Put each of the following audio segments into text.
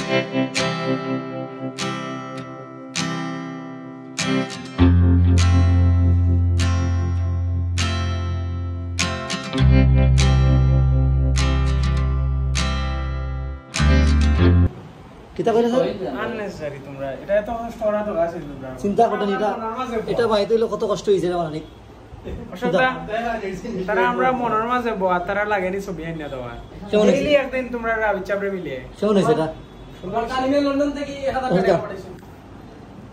কিতা কইরা sir unnecessary তোমরা এটা তো স্টোরা তো আছে তোমরা চিন্তা করতেন এটা ভাই তো কত কষ্ট হইছে রে মানে তারা আমরা মনের মাঝে বয়া তারা লাগেনি ছবি আইনা দেওয়া ডেইলি একদিন তোমরা রাবি চাপড়ে মিলে কেমন হইছে এটা সুন্দর কালিমে লন্ডন থেকে 1000 টাকা পাঠাইছো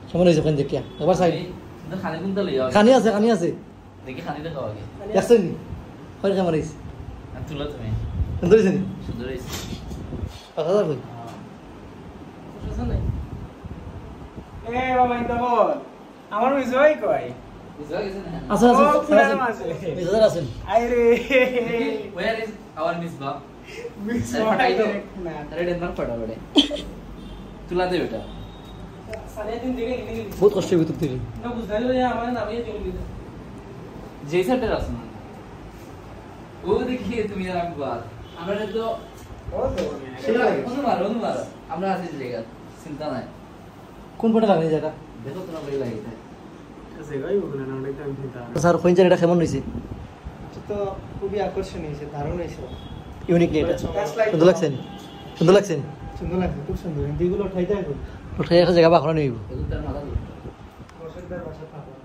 কেমন হইছে কোন দেখিয়া একবার সাইড খানি কোনটা লইয়া খানি আছে দেখি খানি দেখাও আগে দেখছেন নি কই কেমন হইছে আর তুলা তুমি সুন্দর হইছে নি সুন্দর হইছে কথা কই এ বাবা ইন্দা বল আমার বিজয় কই আচ্ছা বিজয় আছেন আইরে where is our misbah বিজয় না अरे डेनमार्क पड़ा बड़े तुला दे बेटा सारे दिन देखे नहीं বহুত কষ্ট হইছে তুই ना बुझाइलो या हमारे नाम ये जोड़ लीजिए जैसा डर आसमान वो देखिए तुम यार आपकी बात हमारे तो ओ तो उन्हें मारो আমরা আছি জায়গা চিন্তা নাই কোন পটে লাগনি জায়গা দেখো তোমার ভাই লাগে ऐसे गई बोलना ना उड़े टाइम चिंता স্যার কোন জায়গাটা কেমন হইছে তো খুবই আকর্ষণীয় হয়েছে দারুণ হয়েছে ইউনিক নি এটা সুন্দর লাগছে সুন্দর লাগছে খুব সুন্দর এগুলো উঠাইতে হবে উঠাই একটা জায়গা বাখরা নিব এগুলো তার মাথা ধরে বসন্তদার ভাষা থাকবে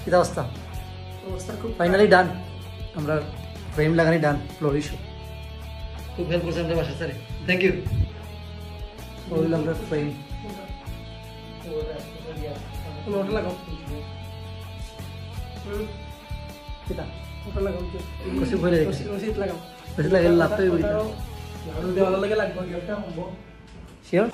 কিতা অবস্থা ফাইনালি ডান আমরা ফ্রেম লাগানি ডান ফ্লোর ইস্যু খুব হেল্প করছেন আমাদের বাসা স্যারে থ্যাংক ইউ বললাম আমরা ফ্রেম নোট লাগাও কিতা নোট লাগাও কষ্ট করে দেখছি রসিদ লাগাও বেশি লাগে লাভ তো হইব কিতা ঝাড়ু দেওয়ার লাগে লাগবে একটা সম্ভব শিওর